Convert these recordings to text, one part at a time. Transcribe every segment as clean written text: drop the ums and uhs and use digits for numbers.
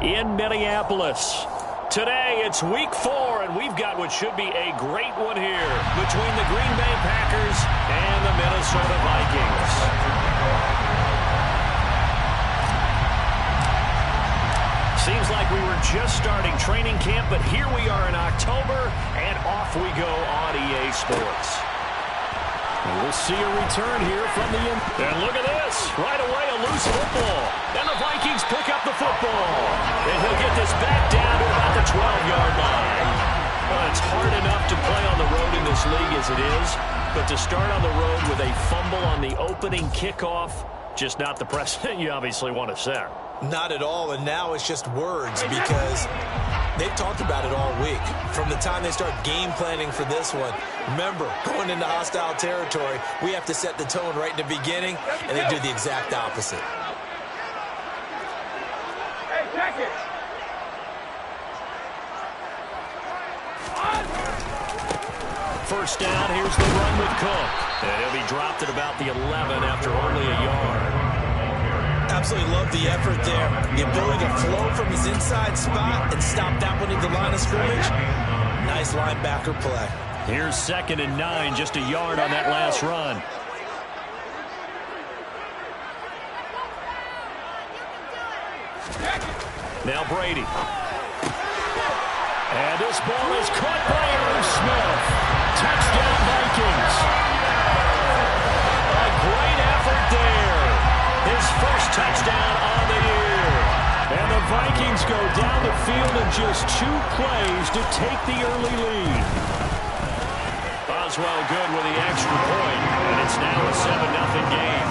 in Minneapolis. Today, it's week 4, and we've got what should be a great one here between the Green Bay Packers and the Minnesota Vikings. Seems like we were just starting training camp, but here we are in October, and off we go on EA Sports. And we'll see a return here from the end. And look at this. Right away, a loose football. And the Vikings pick up the football. And he'll get this back down to about the 12-yard line. Well, it's hard enough to play on the road in this league as it is, but to start on the road with a fumble on the opening kickoff, just not the precedent you obviously want to set. Not at all, and now it's just words because they've talked about it all week. From the time they start game planning for this one, remember, going into hostile territory, we have to set the tone right in the beginning, and they do the exact opposite. Hey, check it. First down, here's the run with Cook. And he'll be dropped at about the 11 after only a yard. Absolutely love the effort there. The ability to flow from his inside spot and stop that one at the line of scrimmage. Nice linebacker play. Here's 2nd and 9, just a yard on that last run. Now Brady. And this ball is caught by Aaron Smith. Touchdown Vikings. A great effort there. His first touchdown on the year. And the Vikings go down the field in just 2 plays to take the early lead. Boswell good with the extra point, and it's now a 7-0 game.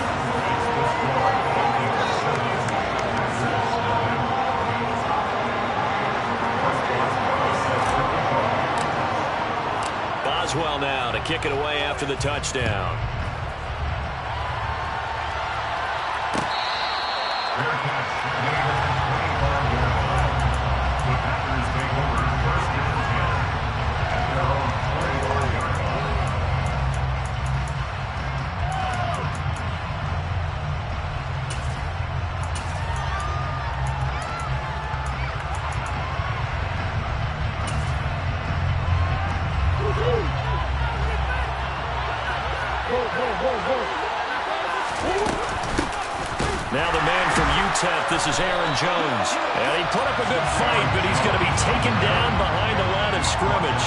Boswell now to kick it away after the touchdown. Now the man from UTEP, this is Aaron Jones. And he put up a good fight, but he's going to be taken down behind the line of scrimmage.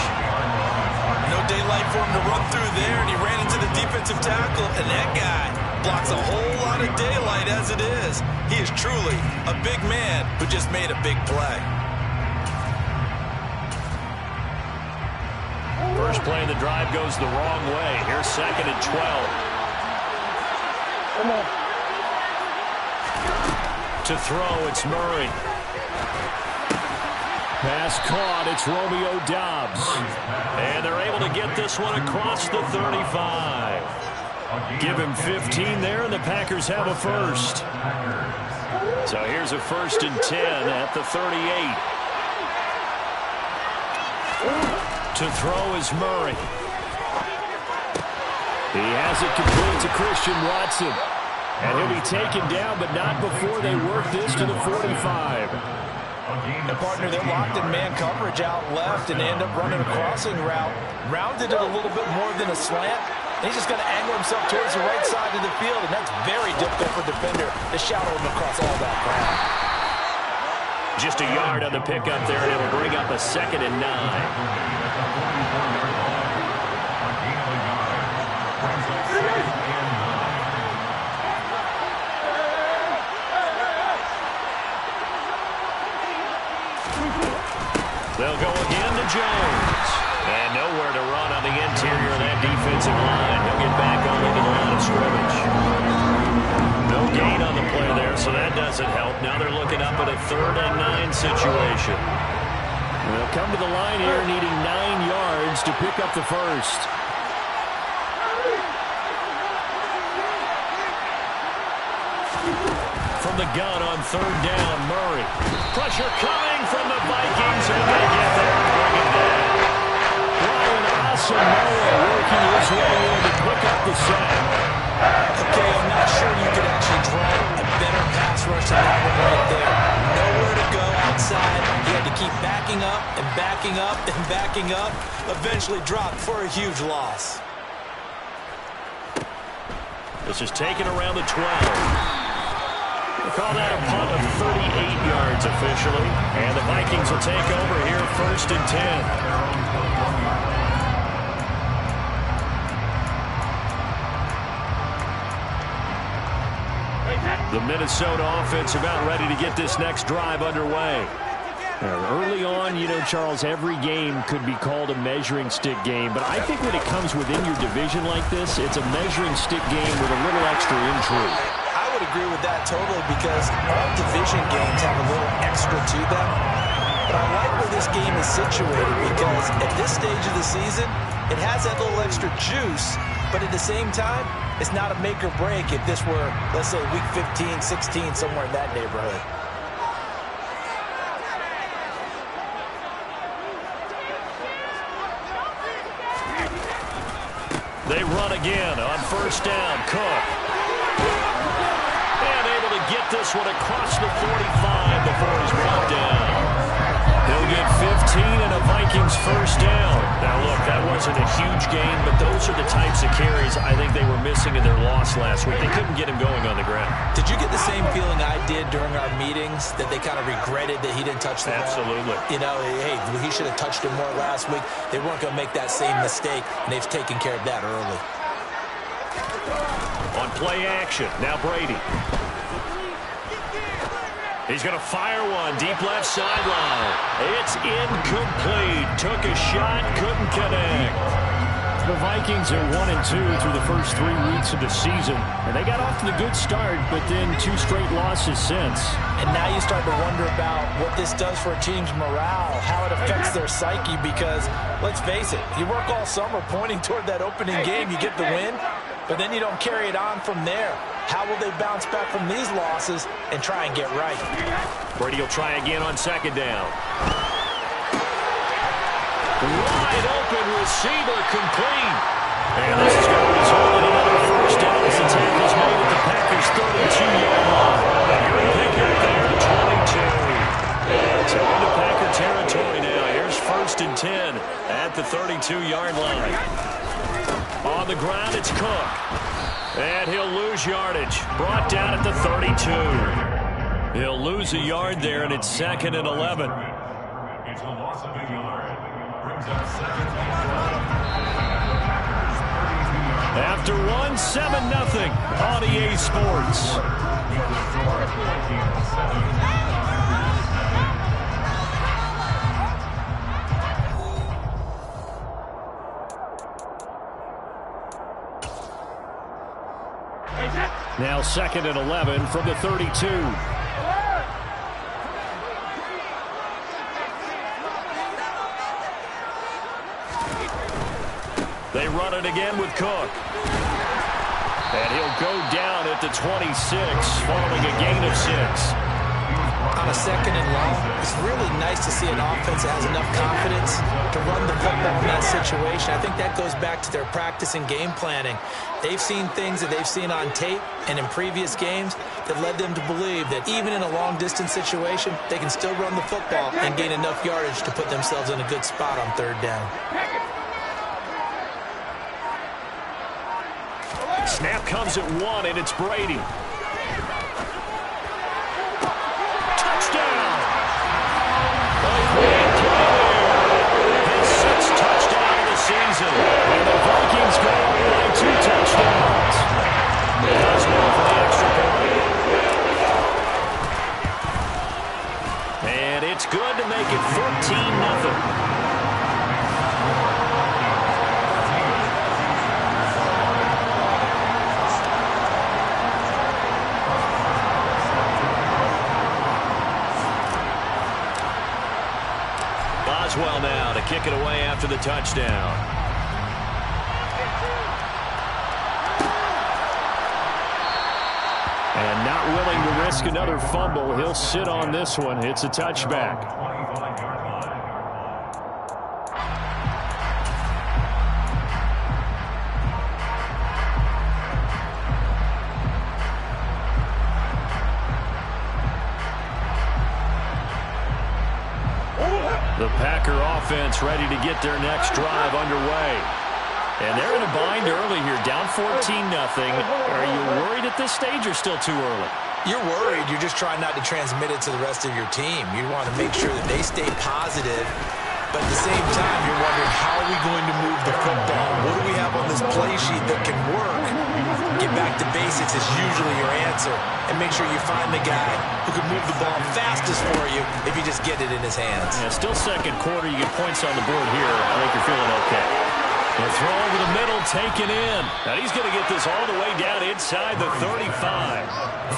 No daylight for him to run through there, and he ran into the defensive tackle, and that guy blocks a whole lot of daylight as it is. He is truly a big man who just made a big play. First play of the drive goes the wrong way. Here's 2nd and 12. Come on. To throw, it's Murray. Pass caught, it's Romeo Doubs. And they're able to get this one across the 35. Give him 15 there, and the Packers have a first. So here's a 1st and 10 at the 38. To throw is Murray. He has it complete to Christian Watson. And he'll be taken down, but not before they work this to the 45. And partner, they're locked in man coverage out left and end up running a crossing route. Rounded it a little bit more than a slant. And he's just going to angle himself towards the right side of the field, and that's very difficult for a defender to shadow him across all that ground. Just a yard on the pickup there, and it'll bring up a 2nd and 9. They'll go again to Jones. And nowhere to run on the interior of that defensive line. He'll get back only to the line of scrimmage. No gain on the play there, so that doesn't help. Now they're looking up at a 3rd and 9 situation. They'll come to the line here needing 9 yards to pick up the first. From the gun on 3rd down, Murray. Pressure coming from the Vikings, and they get there and bring it down. Brian Asamoah working his way in to pick up the sack. Okay, I'm not sure you could actually draw a better pass rush than that one right there. Nowhere to go outside keep backing up and backing up and backing up, eventually dropped for a huge loss. This is taken around the 12. We'll call that a punt of 38 yards officially. And the Vikings will take over here 1st and 10. The Minnesota offense about ready to get this next drive underway. Early on, you know, Charles, every game could be called a measuring stick game. But I think when it comes within your division like this, it's a measuring stick game with a little extra intrigue. I would agree with that totally because all division games have a little extra to them. But I like where this game is situated because at this stage of the season, it has that little extra juice. But at the same time, it's not a make or break if this were, let's say, week 15, 16, somewhere in that neighborhood. They run again on 1st down. Cook. And able to get this one across the 45 before he's brought down. He'll get 15 and a Vikings 1st down. Now, look, that wasn't a huge gain, but those are the types of carries I think they were missing in their loss last week. They couldn't get him going on the ground. Did you get the same feeling I did during our meetings, that they kind of regretted that he didn't touch the ball? Absolutely. You know, hey, he should have touched it more last week. They weren't going to make that same mistake, and they've taken care of that early. On play action, now Brady. He's going to fire one deep left sideline. It's incomplete. Took a shot, couldn't connect. The Vikings are 1-2 through the first 3 weeks of the season. And they got off to the good start, but then 2 straight losses since. And now you start to wonder about what this does for a team's morale, how it affects their psyche, because, let's face it, you work all summer pointing toward that opening game, you get the win, but then you don't carry it on from there. How will they bounce back from these losses and try and get right? Brady will try again on 2nd down. Wide open receiver complete. And this is going to result in another 1st down as the tackle's made at the Packers' 32-yard line. Pick up there at 22. So into Packer territory now. Here's 1st and 10 at the 32-yard line. On the ground, it's Cook. And he'll lose yardage. Brought down at the 32. He'll lose a yard there, and it's 2nd and 11. It's a loss of a yard. Brings up 2nd and 12. After one, 7-0 on EA Sports. Now 2nd and 11 from the 32. They run it again with Cook. And he'll go down at the 26 following a gain of 6. On a 2nd and long, it's really nice to see an offense that has enough confidence to run the football in that situation. I think that goes back to their practice and game planning. They've seen things that they've seen on tape and in previous games that led them to believe that even in a long-distance situation, they can still run the football and gain enough yardage to put themselves in a good spot on 3rd down. Snap comes at 1, and it's Brady. Touchdown! A great play there. His 6th touchdown of the season. And the Vikings go by 2 touchdowns. Does well for the extra point. And it's good to make it 14-0. Well now to kick it away after the touchdown. And not willing to risk another fumble, he'll sit on this one. It's a touchback. The Packer offense ready to get their next drive underway. And they're in a bind early here, down 14-0. Are you worried at this stage or still too early? You're worried. You're just trying not to transmit it to the rest of your team. You want to make sure that they stay positive. But at the same time, you're wondering, how are we going to move the football? What do we have on this play sheet that can work? Get back to basics is usually your answer. And make sure you find the guy who can move the ball fastest for you if you just get it in his hands. Yeah, still second quarter. You get points on the board here. I think you're feeling okay. The throw over the middle, taken in. And he's going to get this all the way down inside the 35.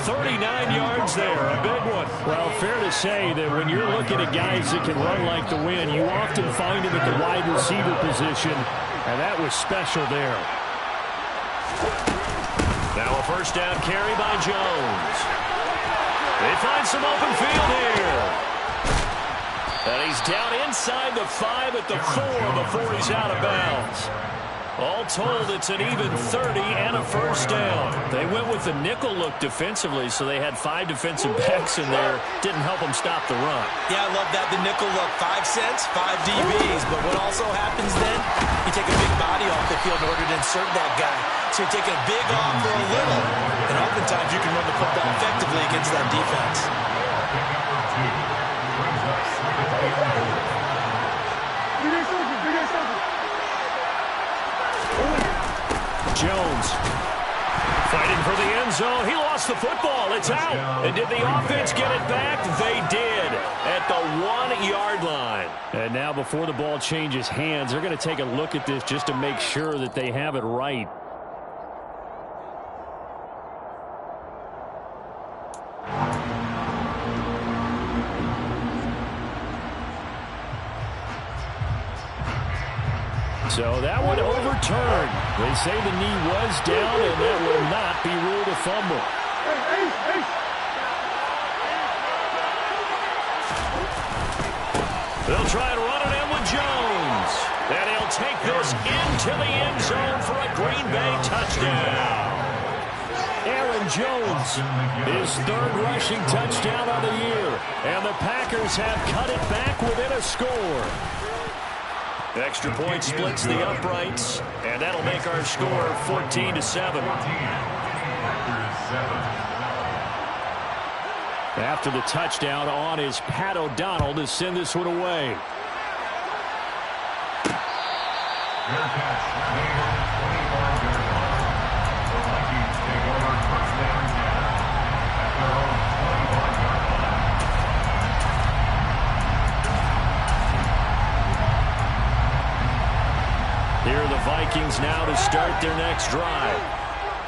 39 yards there, a big one. Well, fair to say that when you're looking at guys that can run like the wind, you often find him at the wide receiver position, and that was special there. Now a first down carry by Jones. They find some open field here. And he's down inside the 5 at the 4 before he's out of bounds. All told, it's an even 30 and a first down. They went with the nickel look defensively, so they had 5 defensive backs in there. Didn't help them stop the run. Yeah, I love that, the nickel look. 5 cents, 5 DBs. But what also happens then, you take a big body off the field in order to insert that guy. So you're taking a big off for a little. And oftentimes you can run the football effectively against that defense. Jones fighting for the end zone. He lost the football. It's out. And did the offense get it back? They did at the 1-yard line. And now before the ball changes hands, they're going to take a look at this just to make sure that they have it right. So that one overturned. They say the knee was down, and that will not be ruled a fumble. They'll try to run it in with Jones. And he'll take this into the end zone for a Green Bay touchdown. Aaron Jones, his 3rd rushing touchdown of the year. And the Packers have cut it back within a score. Extra point splits the uprights, and that'll make our score 14-7. After the touchdown, on is Pat O'Donnell to send this one away. Here are the Vikings now to start their next drive.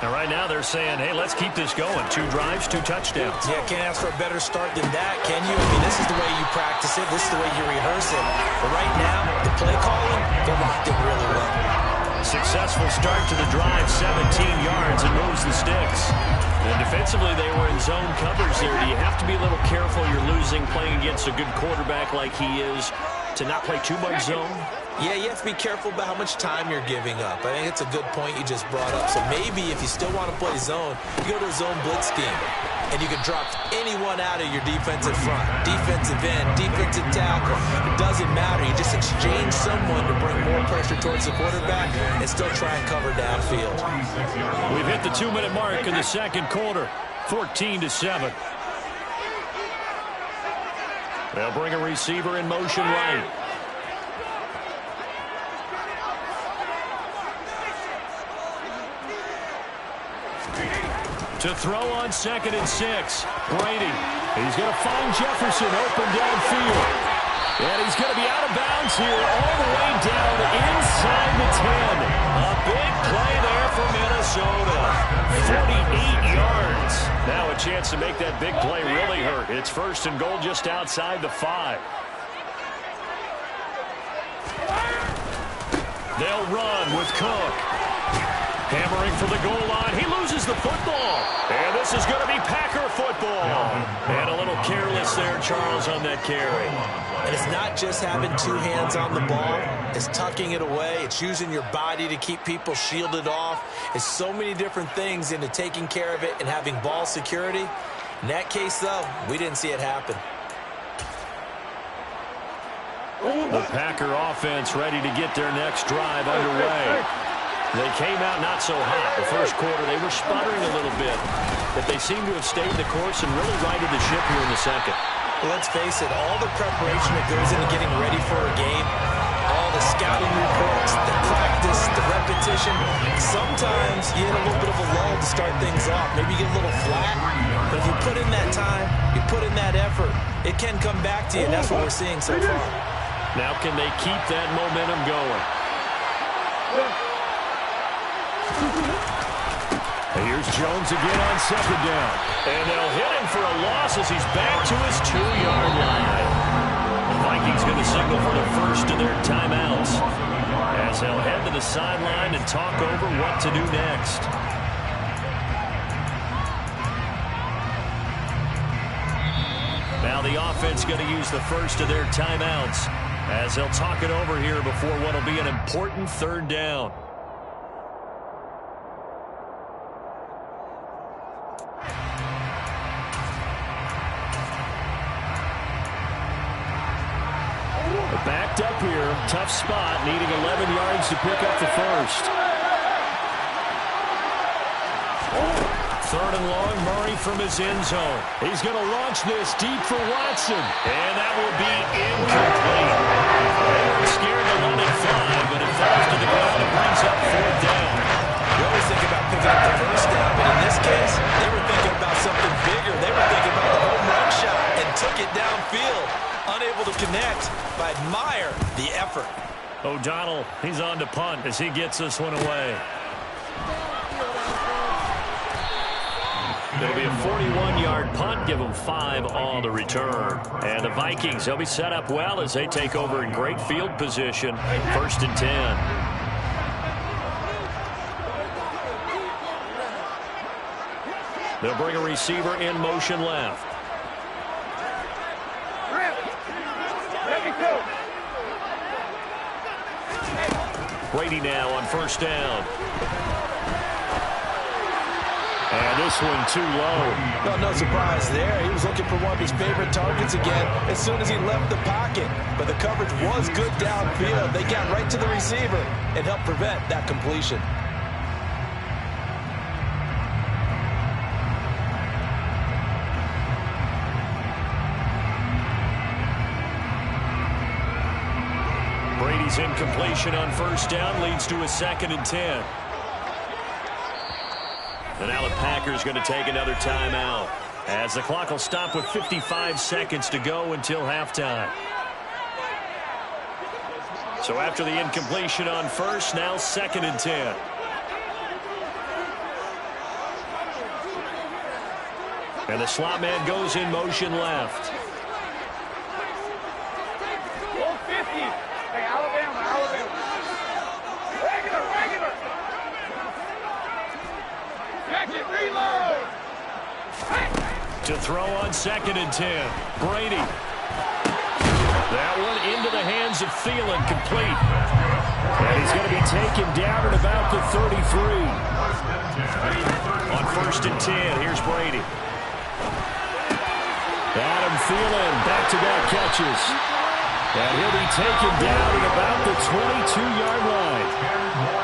And right now they're saying, hey, let's keep this going. 2 drives, 2 touchdowns. Yeah, can't ask for a better start than that, can you? I mean, this is the way you practice it. This is the way you rehearse it. But right now, the play calling, they're locked in really well. Successful start to the drive, 17 yards, and moves the sticks. And defensively, they were in zone coverage there. Do you have to be a little careful? You're losing, playing against a good quarterback like he is, to not play too much zone? Yeah, you have to be careful about how much time you're giving up. I think it's a good point you just brought up. So maybe if you still want to play zone, you go to a zone blitz scheme. And you can drop anyone out of your defensive front. Defensive end, defensive tackle. It doesn't matter. You just exchange someone to bring more pressure towards the quarterback and still try and cover downfield. We've hit the 2-minute mark in the second quarter. 14-7. They'll bring a receiver in motion right. To throw on 2nd and 6. Brady. He's going to find Jefferson open downfield. And he's going to be out of bounds here all the way down inside the 10. A big play there for Minnesota. 48 yards. Now a chance to make that big play really hurt. It's 1st and goal just outside the 5. They'll run with Cook. Hammering for the goal line. He loses the football. And this is going to be Packer football. And a little careless there, Charles, on that carry. And it's not just having 2 hands on the ball. It's tucking it away. It's using your body to keep people shielded off. It's so many different things into taking care of it and having ball security. In that case, though, we didn't see it happen. The Packer offense ready to get their next drive underway. They came out not so hot. The first quarter, they were sputtering a little bit, but they seem to have stayed the course and really righted the ship here in the second. Well, let's face it, all the preparation that goes into getting ready for a game, all the scouting reports, the practice, the repetition, sometimes you hit a little bit of a lull to start things off. Maybe you get a little flat, but if you put in that time, you put in that effort, it can come back to you, and that's what we're seeing so far. Now can they keep that momentum going? Here's Jones again on second down. And they'll hit him for a loss as he's back to his 2-yard line. The Vikings going to signal for the first of their timeouts as they'll head to the sideline and talk over what to do next. Now the offense going to use the first of their timeouts as they'll talk it over here before what will be an important third down. Backed up here, tough spot, needing 11 yards to pick up the first. Third and long, Murray from his end zone. He's going to launch this deep for Watson. And that will be incomplete. They were scared to let it fly, but it falls to the ground and brings up fourth down. You always think about picking up the first down, but in this case, they were thinking about something bigger. They were thinking about the home run shot and took it downfield. Unable to connect, but admire the effort. O'Donnell, he's on to punt as he gets this one away. It'll be a 41-yard punt, give them 5 on the return. And the Vikings, they'll be set up well as they take over in great field position. First and 10. They'll bring a receiver in motion left. Brady now on first down. And this one too low. Well, no surprise there. He was looking for one of his favorite targets again as soon as he left the pocket. But the coverage was good downfield. They got right to the receiver and helped prevent that completion. Brady's incompletion on first down leads to a 2nd and 10. And now the Packers going to take another timeout as the clock will stop with 55 seconds to go until halftime. So after the incompletion on first, now 2nd and 10. And the slot man goes in motion left. To throw on 2nd and 10. Brady. That one into the hands of Thielen, complete. And he's going to be taken down at about the 33. On first and 10, here's Brady. Adam Thielen, back-to-back catches. And he'll be taken down at about the 22-yard line.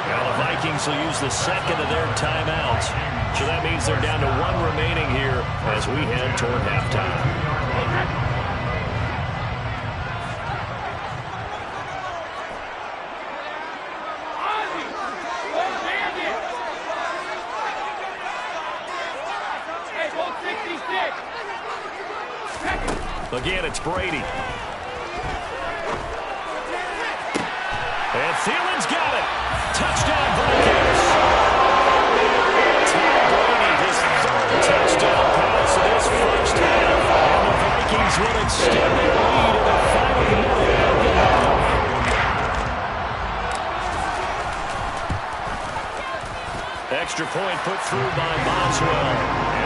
Now the Vikings will use the second of their timeouts. So that means they're down to 1 remaining here as we head toward halftime. Again, it's Brady. And Thielen's got it. Touchdown, Vikings. Touchdown pass in this first half. And the Vikings will extend their lead in the final minute of the half. Extra point put through by Boswell.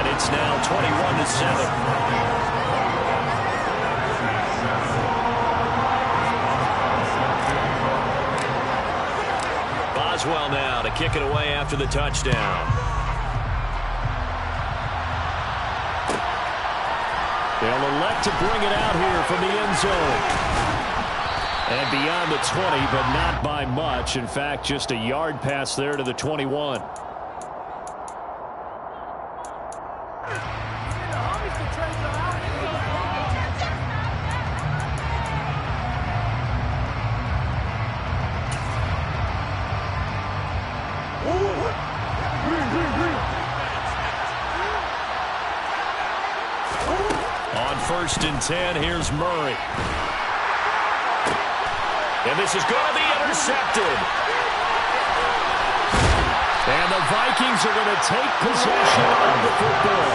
And it's now 21-7. Boswell now to kick it away after the touchdown. They'll elect to bring it out here from the end zone. And beyond the 20, but not by much. In fact, just a yard pass there to the 21. On 1st and 10, here's Murray. And this is going to be intercepted. And the Vikings are going to take possession of the football.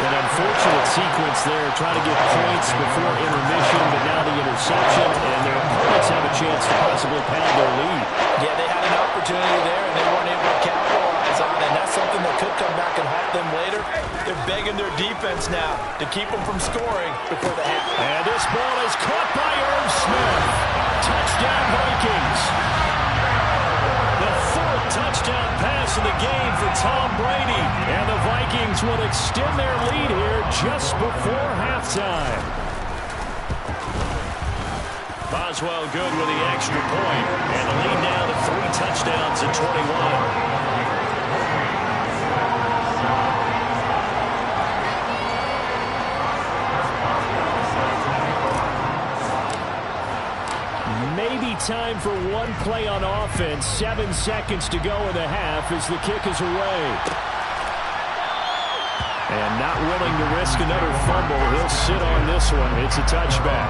An unfortunate sequence there, trying to get points before intermission, but now the interception, and their opponents have a chance to possibly pound their lead. Yeah, they had an opportunity there, and they weren't able to capitalize on it, and that's something that could come back and haunt them later. They're begging their defense now to keep them from scoring before the half. And this ball is caught by Irv Smith. Touchdown, Vikings. The 4th touchdown pass of the game for Tom Brady. And the Vikings will extend their lead here just before halftime. Boswell good with the extra point. And the lead now to 3 touchdowns at 21. Maybe time for one play on offense. 7 seconds to go in the half as the kick is away. And not willing to risk another fumble. He'll sit on this one. It's a touchback.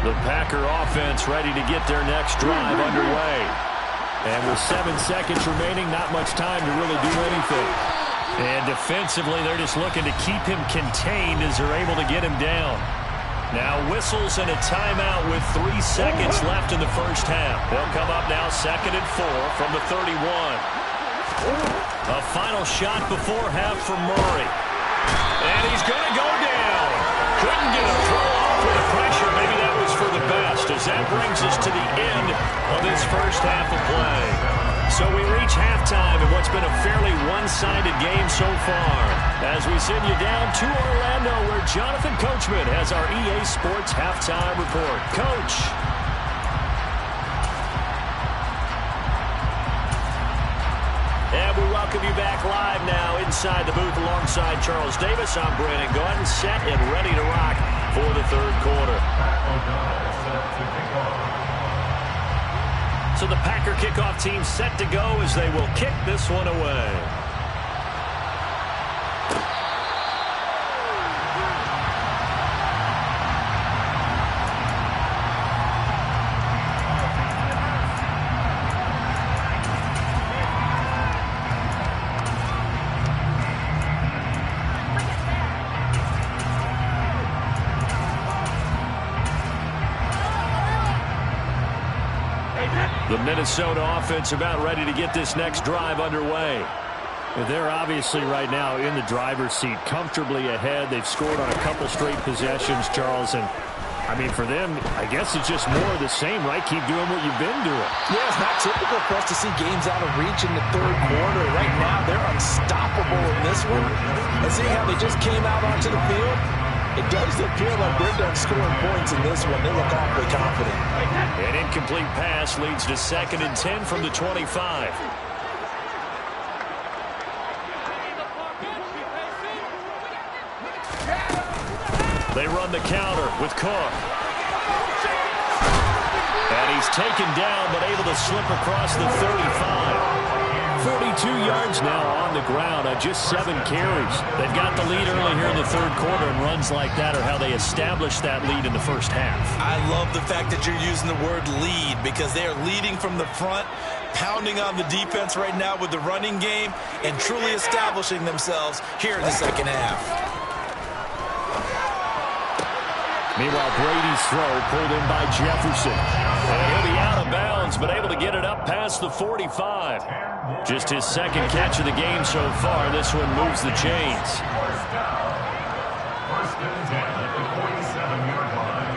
The Packer offense ready to get their next drive underway. And with 7 seconds remaining, not much time to really do anything. And defensively, they're just looking to keep him contained as they're able to get him down. Now whistles and a timeout with 3 seconds left in the first half. They'll come up now 2nd and 4 from the 31. A final shot before half for Murray. And he's going to go down. Couldn't get a throw off with the pressure. Maybe that was for the best, as that brings us to the end of this first half of play. So we reach halftime in what's been a fairly one-sided game so far, as we send you down to Orlando, where Jonathan Coachman has our EA Sports Halftime Report. Coach. And we welcome you back live now inside the booth alongside Charles Davis. I'm Brandon Gunn, set and ready to rock for the 3rd quarter. So the Packer kickoff team set to go as they will kick this one away. The Minnesota offense about ready to get this next drive underway. They're obviously right now in the driver's seat, comfortably ahead. They've scored on a couple straight possessions, Charles. And, I mean, for them, I guess it's just more of the same, right? Keep doing what you've been doing. Yeah, it's not typical for us to see games out of reach in the 3rd quarter. Right now, they're unstoppable in this one. And seeing how they just came out onto the field, it does appear like they're done scoring points in this one. They look awfully confident. An incomplete pass leads to 2nd and 10 from the 25. They run the counter with Cook. And he's taken down, but able to slip across the 35. 42 yards now on the ground on just 7 carries. They've got the lead early here in the 3rd quarter, and runs like that are how they establish that lead in the first half. I love the fact that you're using the word lead, because they are leading from the front, pounding on the defense right now with the running game, and truly establishing themselves here in the 2nd half. Meanwhile, Brady's throw pulled in by Jefferson. And he'll be out of bounds, but able to get it up past the 45. Just his 2nd catch of the game so far. This one moves the chains. First and 10 at the 47-yard line.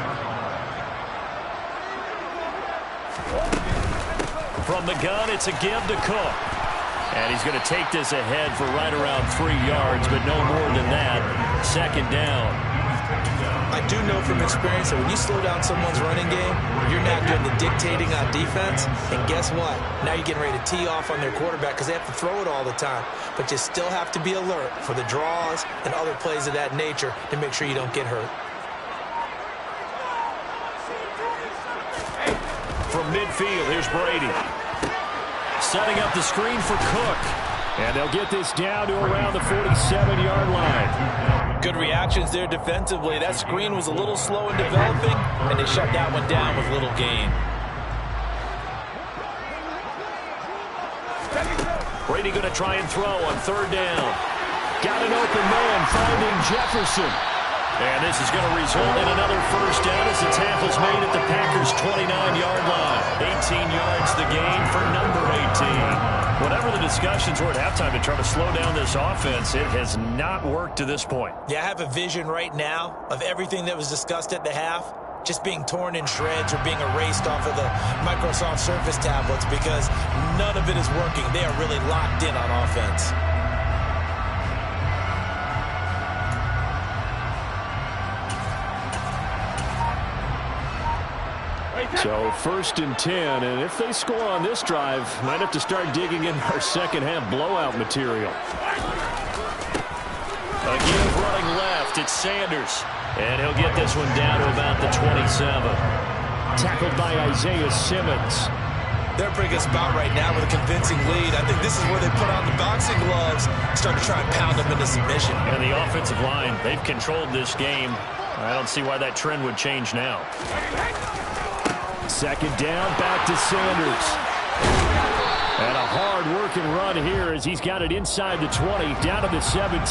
From the gun, it's a give to Cook. And he's going to take this ahead for right around 3 yards, but no more than that. Second down. I do know from experience that when you slow down someone's running game, you're not doing the dictating on defense. And guess what? Now you're getting ready to tee off on their quarterback because they have to throw it all the time. But you still have to be alert for the draws and other plays of that nature to make sure you don't get hurt. From midfield, here's Brady. Setting up the screen for Cook. And they'll get this down to around the 47-yard line. Good reactions there defensively. That screen was a little slow in developing, and they shut that one down with little gain. Brady going to try and throw on third down. Got an open man, finding Jefferson. And this is going to result in another first down as the tackle's made at the Packers' 29-yard line. 18 yards the gain for number 18. Whatever the discussions were at halftime to try to slow down this offense, it has not worked to this point. Yeah, I have a vision right now of everything that was discussed at the half just being torn in shreds or being erased off of the Microsoft Surface tablets because none of it is working. They are really locked in on offense. So first and 10, and if they score on this drive, might have to start digging in our second half blowout material. Again, running left, it's Sanders. And he'll get this one down to about the 27. Tackled by Isaiah Simmons. They're bringing us about right now with a convincing lead. I think this is where they put on the boxing gloves, start to try and pound them into submission. And the offensive line, they've controlled this game. I don't see why that trend would change now. Second down, back to Sanders. And a hard-working run here as he's got it inside the 20, down to the 17.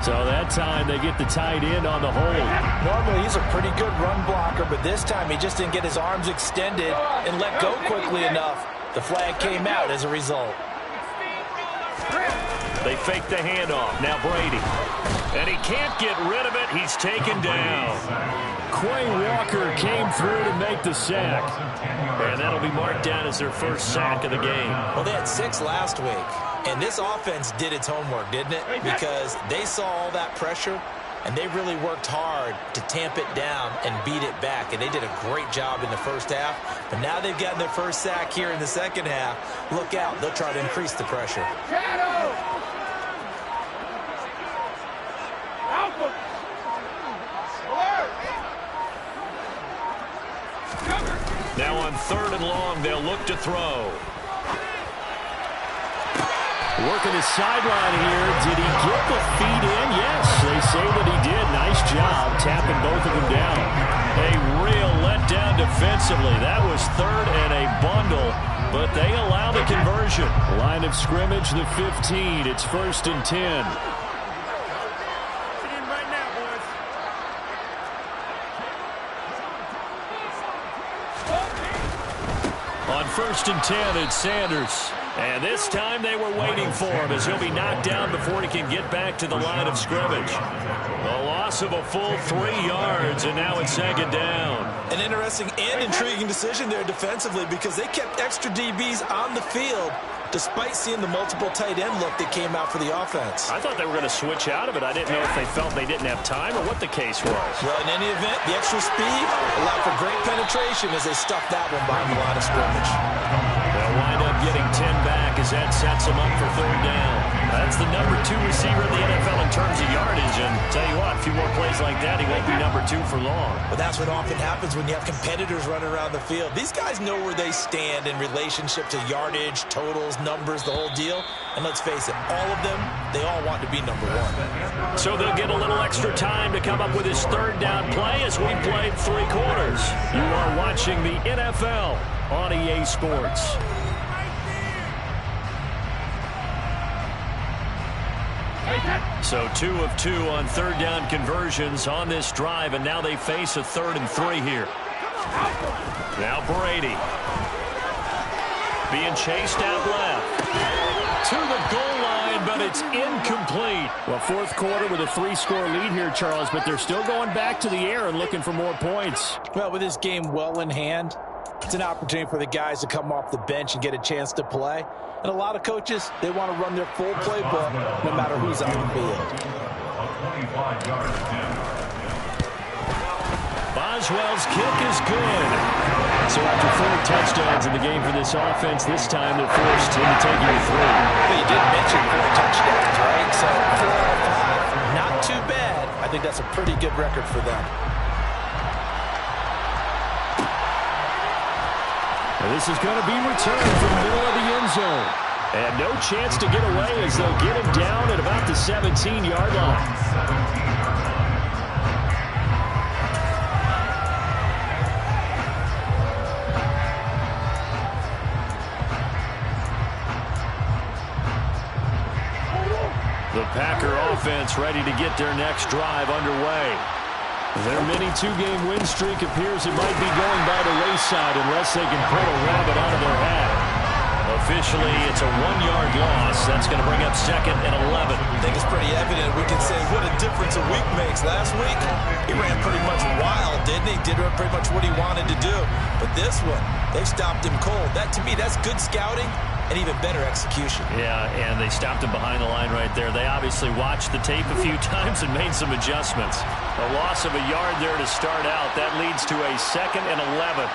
So that time they get the tight end on the hold. Normally he's a pretty good run blocker, but this time he just didn't get his arms extended and let go quickly enough. The flag came out as a result. They fake the handoff. Now Brady. And he can't get rid of it. He's taken down. Quay Walker came through to make the sack. And that'll be marked down as their first sack of the game. Well, they had 6 last week. And this offense did its homework, didn't it? Because they saw all that pressure, and they really worked hard to tamp it down and beat it back. And they did a great job in the first half. But now they've gotten their first sack here in the second half. Look out. They'll try to increase the pressure. Now on third and long, they'll look to throw. Working his sideline here. Did he get the feet in? Yes, they say that he did. Nice job tapping both of them down. A real letdown defensively. That was third and a bundle, but they allow the conversion. Line of scrimmage, the 15. It's first and 10. On first and 10, it's Sanders. And this time they were waiting for him as he'll be knocked down before he can get back to the line of scrimmage. A loss of a full 3 yards, and now it's second down. An interesting and intriguing decision there defensively because they kept extra DBs on the field despite seeing the multiple tight end look that came out for the offense. I thought they were going to switch out of it. I didn't know if they felt they didn't have time or what the case was. Well, in any event, the extra speed allowed for great penetration as they stuffed that one behind the line of scrimmage. They'll wind up getting 10 back as that sets them up for third down. That's the number 2 receiver in the NFL in terms of yardage. And tell you what, a few more plays like that, he won't be number 2 for long. But that's what often happens when you have competitors running around the field. These guys know where they stand in relationship to yardage, totals, numbers, the whole deal. And let's face it, all of them, they all want to be number 1. So they'll get a little extra time to come up with his third down play as we played 3 quarters. You are watching the NFL on EA Sports. So 2 of 2 on third down conversions on this drive, and now they face a 3rd and 3 here. Now Brady being chased out left to the goal line, but it's incomplete. Well, fourth quarter with a 3-score lead here, Charles, but they're still going back to the air and looking for more points. Well, with this game well in hand, It's an opportunity for the guys to come off the bench and get a chance to play. And a lot of coaches, they want to run their full playbook no matter who's on the field. Boswell's kick is good. So after 4 touchdowns in the game for this offense, this time they're forced into taking 3. Well, you did mention 4 touchdowns, right? So 4 out of 5, not too bad. I think that's a pretty good record for them. And this is going to be returned from the middle of the end zone. And no chance to get away as they'll get him down at about the 17-yard line. The Packer offense ready to get their next drive underway. Their mini 2-game win streak appears it might be going by the wayside unless they can pull a rabbit out of their hat. Officially, it's a 1-yard loss. That's going to bring up 2nd and 11. I think it's pretty evident. We can say what a difference a week makes. Last week, he ran pretty much wild, didn't he? Did pretty much what he wanted to do. But this one, they stopped him cold. That, to me, that's good scouting and even better execution. Yeah, and they stopped him behind the line right there. They obviously watched the tape a few times and made some adjustments. A loss of a yard there to start out. That leads to a 2nd and 11.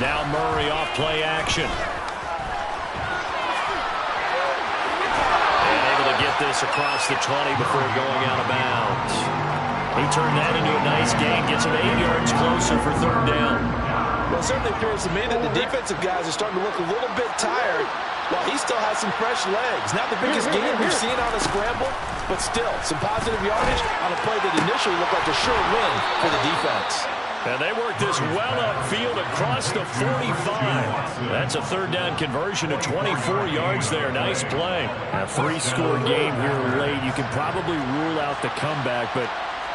Now Murray off play action. And able to get this across the 20 before going out of bounds. He turned that into a nice gain, gets him 8 yards closer for 3rd down. Well, it certainly appears to me that the defensive guys are starting to look a little bit tired while he still has some fresh legs. Not the biggest gain we've seen on a scramble, but still some positive yardage on a play that initially looked like a sure win for the defense. And they work this well upfield across the 45. That's a 3rd down conversion of 24 yards there. Nice play. A 3-score game here late. You can probably rule out the comeback, but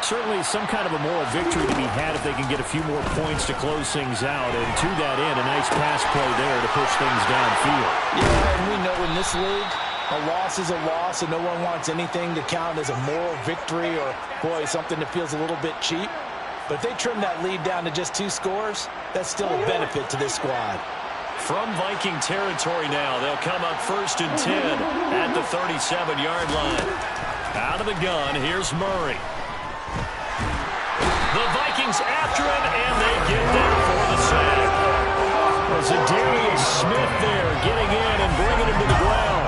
certainly some kind of a moral victory to be had if they can get a few more points to close things out. And to that end, a nice pass play there to push things downfield. Yeah, and we know in this league, a loss is a loss, and no one wants anything to count as a moral victory or, boy, something that feels a little bit cheap. But if they trim that lead down to just 2 scores, that's still a benefit to this squad. From Viking territory now, they'll come up 1st and 10 at the 37-yard line. Out of the gun, here's Murray. The Vikings after him, and they get there for the sack. Zadarius Smith there getting in and bringing him to the ground.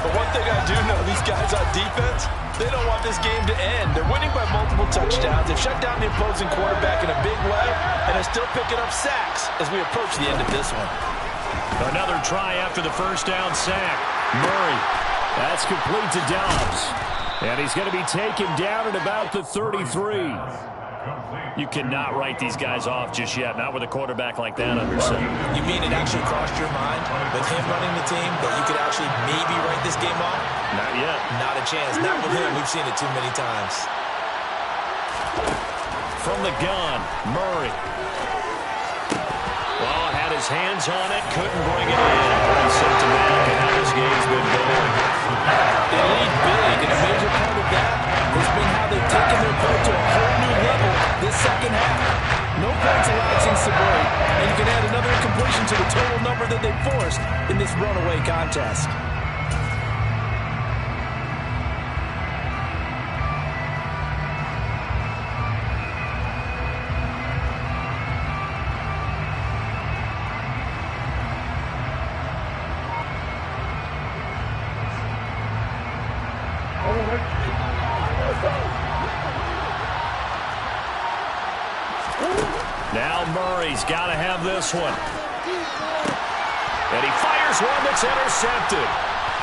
But one thing I do know, these guys on defense, they don't want this game to end. They're winning by multiple touchdowns. They've shut down the opposing quarterback in a big way, and they're still picking up sacks as we approach the end of this one. Another try after the 1st down sack. Murray, that's complete to Dobbs. And he's going to be taken down at about the 33. You cannot write these guys off just yet, not with a quarterback like that under center. You mean it actually crossed your mind with him running the team that you could actually maybe write this game off? Not yet. Not a chance. Not with him. We've seen it too many times. From the gun, Murray. Well, had his hands on it, couldn't bring it in. Pretty symptomatic of how this game's been going. They lead big, and a major part of that has been how they've taken their play to a whole new level this second half. No points allowed since the break, and you can add another incompletion to the total number that they forced in this runaway contest. Now Murray's got to have this one. And he fires one that's intercepted.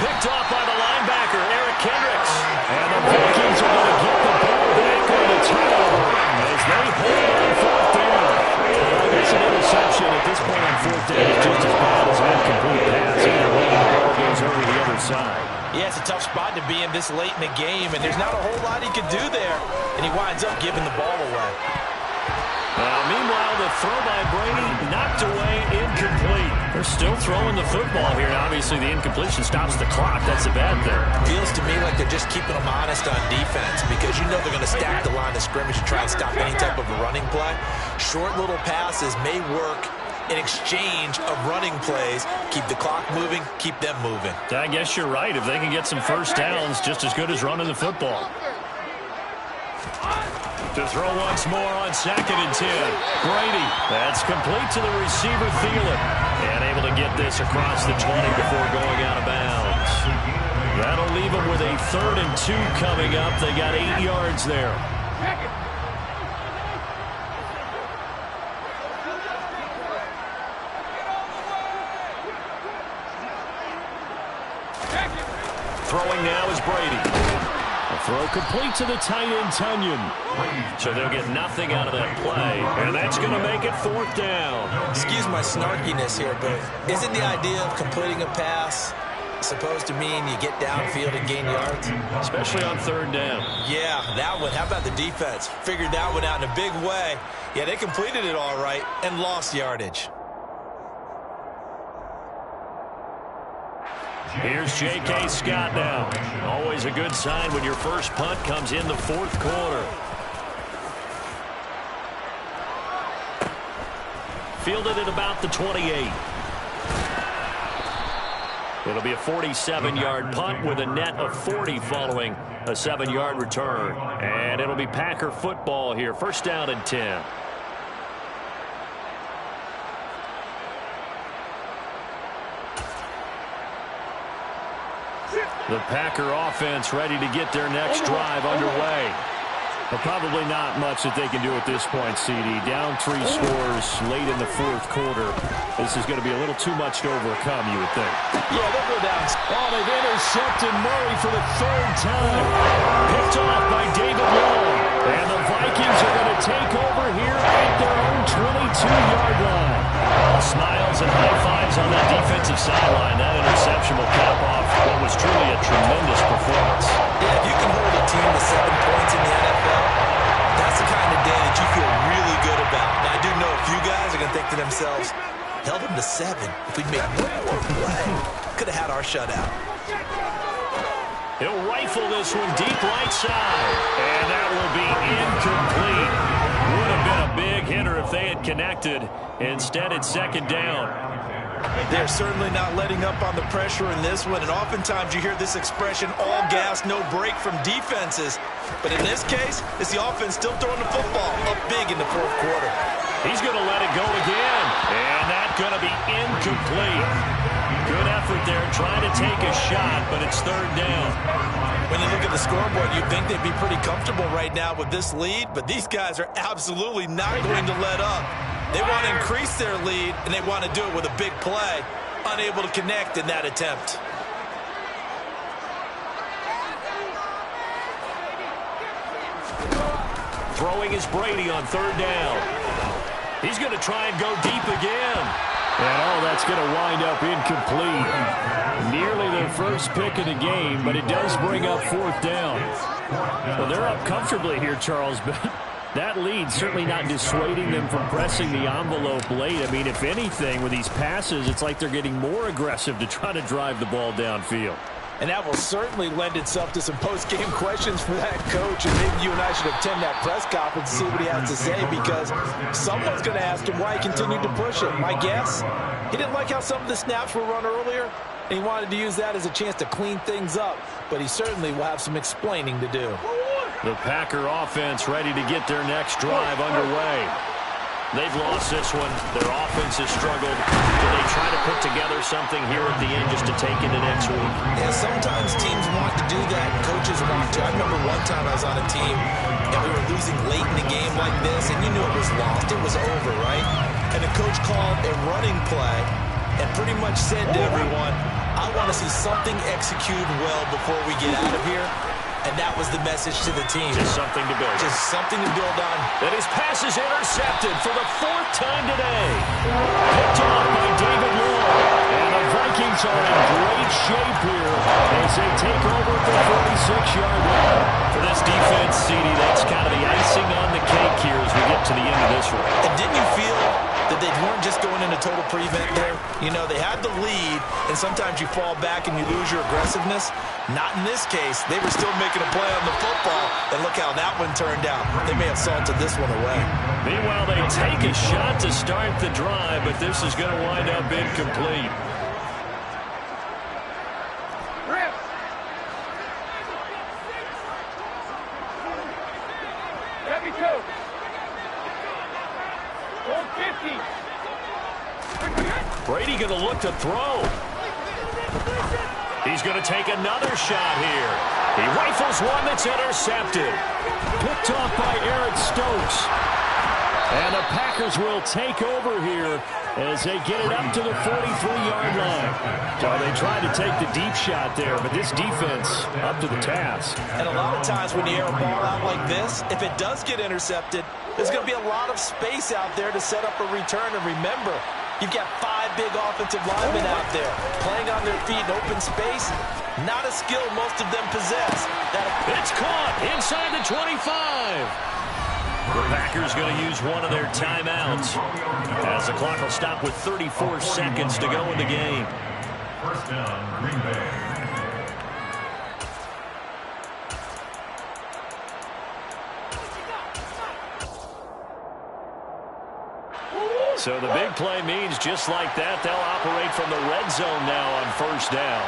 Picked off by the linebacker, Eric Kendricks. And the Vikings are going to get the ball back on the turnover as they hold on 4th down. That's an interception at this point on 4th down. It's just as bad as an incomplete pass. Either way, the ball goes over the other side. Yeah, it's a tough spot to be in this late in the game, and there's not a whole lot he could do there, and he winds up giving the ball away. Meanwhile, the the throw by Brady, knocked away, incomplete. They're still throwing the football here. Now, obviously, the incompletion stops the clock. That's a bad thing. Feels to me like they're just keeping them honest on defense because you know they're going to stack the line of scrimmage and try and stop any type of a running play. Short little passes may work in exchange of running plays. Keep the clock moving, keep them moving. I guess you're right. If they can get some first downs, just as good as running the football. To throw once more on 2nd and 10. Brady. That's complete to the receiver, Thielen. And able to get this across the 20 before going out of bounds. That'll leave them with a 3rd and 2 coming up. They got 8 yards there. Throwing now is Brady. A throw complete to the tight end, Tunyon. So they'll get nothing out of that play, and that's going to make it 4th down. Excuse my snarkiness here, but isn't the idea of completing a pass supposed to mean you get downfield and gain yards? Especially on 3rd down. Yeah, that one. How about the defense? Figured that one out in a big way. Yeah, they completed it all right and lost yardage. Here's J.K. Scott now. Always a good sign when your first punt comes in the 4th quarter. Fielded at about the 28. It'll be a 47-yard punt with a net of 40 following a 7-yard return. And it'll be Packer football here. 1st down and 10. The Packer offense ready to get their next drive underway. But probably not much that they can do at this point, CD. Down 3 scores late in the 4th quarter. This is going to be a little too much to overcome, you would think. Yeah, they'll go down. Oh, they've intercepted Murray for the 3rd time. Picked off by David Long. And the Vikings are going to take over here at their own 22-yard line. Smiles and high fives on that defensive sideline. That interception will cap off what was truly a tremendous performance. Yeah, if you can hold a team to 7 points in the NFL, that's the kind of day that you feel really good about. Now, I do know a few guys are going to think to themselves, held them to 7. If we'd made one more play, could have had our shutout. He'll rifle this one deep right side. And that will be incomplete. Would have been a big hitter if they had connected. Instead, it's 2nd down. They're certainly not letting up on the pressure in this one. And oftentimes you hear this expression, all gas, no break from defenses. But in this case, it's the offense still throwing the football up big in the 4th quarter. He's going to let it go again. And that's going to be incomplete. Good effort there trying to take a shot, but it's 3rd down. When you look at the scoreboard, you'd think they'd be pretty comfortable right now with this lead, but these guys are absolutely not going to let up. They want to increase their lead, and they want to do it with a big play. Unable to connect in that attempt. Throwing is Brady on 3rd down. He's going to try and go deep again. And that's going to wind up incomplete. Nearly their first pick of the game, but it does bring up 4th down. Well, they're up comfortably here, Charles, but that lead certainly not dissuading them from pressing the envelope late. I mean, if anything, with these passes, it's like they're getting more aggressive to try to drive the ball downfield. And that will certainly lend itself to some post-game questions for that coach. And maybe you and I should attend that press conference and see what he has to say, because someone's going to ask him why he continued to push it. My guess, he didn't like how some of the snaps were run earlier, and he wanted to use that as a chance to clean things up. But he certainly will have some explaining to do. The Packer offense ready to get their next drive underway. They've lost this one. Their offense has struggled. Do they try to put together something here at the end just to take into next week? Yeah, sometimes teams want to do that, and coaches want to. I remember one time I was on a team, and we were losing late in the game like this, and you knew it was lost. It was over, right? And the coach called a running play and pretty much said to everyone, I want to see something executed well before we get out of here. And that was the message to the team. Just something to build. Just something to build on. And his pass is intercepted for the 4th time today. Picked off by David Long. And the Vikings are in great shape here as they take over at the 46-yard line. For this defense, CD, that's kind of the icing on the cake here as we get to the end of this one. And didn't you feel a total prevent there? You know, they had the lead, and sometimes you fall back and you lose your aggressiveness. Not in this case. They were still making a play on the football, and look how that one turned out. They may have salted this one away. Meanwhile, they take a shot to start the drive, but this is going to wind up incomplete. Brady going to look to throw. He's going to take another shot here. He rifles one that's intercepted. Picked off by Eric Stokes. And the Packers will take over here as they get it up to the 43-yard line. So they tried to take the deep shot there, but this defense up to the task. And a lot of times when you air a ball out like this, if it does get intercepted, there's going to be a lot of space out there to set up a return. And remember, you've got 5 big offensive linemen out there playing on their feet in open space. Not a skill most of them possess. It's caught inside the 25. The Packers going to use one of their timeouts as the clock will stop with 34 seconds to go in the game. First down, Green Bay. So the big play means just like that, they'll operate from the red zone now on first down.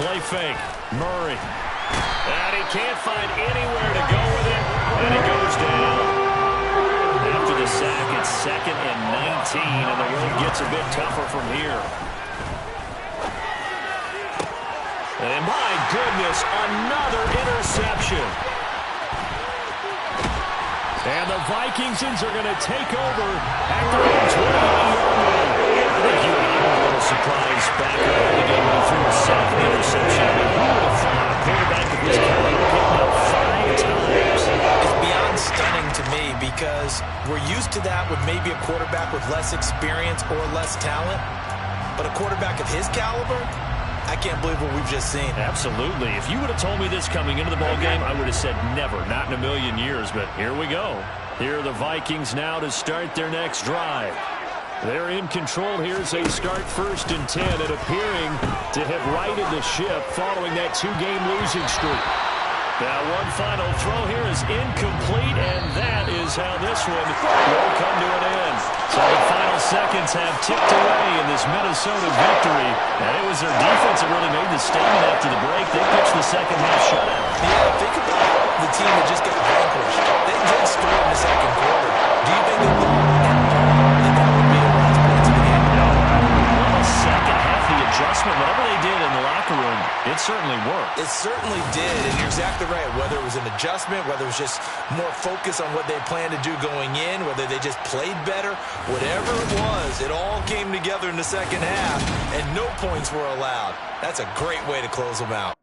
Play fake. Murray. And he can't find anywhere to go with it. And he goes down. After the sack, it's 2nd and 19, and the road gets a bit tougher from here. And my goodness, another interception. And the Vikingsons are going to take over at their own 28-yard line. I think you and I were a little surprised back early in the game when he threw a 2nd interception. I mean, who would have thought a quarterback of this caliber picked up 5 times? It's beyond stunning to me because we're used to that with maybe a quarterback with less experience or less talent. But a quarterback of his caliber, I can't believe what we've just seen. Absolutely. If you would have told me this coming into the ballgame, I would have said never, not in a million years. But here we go. Here are the Vikings now to start their next drive. They're in control here as they start 1st and 10 and appearing to have righted the ship following that 2-game losing streak. Now one final throw here is incomplete, and that is how this one will come to an end. So the final seconds have ticked away in this Minnesota victory, and it was their defense that really made the statement after the break. They pitched the second half shutout. Yeah, think about the team that just got vanquished. They did score in the second quarter. Do you think that that would be the last points of the game? No. Well, the second half, the adjustment, whatever they did in the locker room, it certainly worked. It certainly did, and you're exactly right. Whether it was an adjustment, whether it was just more focus on what they planned to do going in, whether they just played better, whatever it was, it all came together in the second half, and no points were allowed. That's a great way to close them out.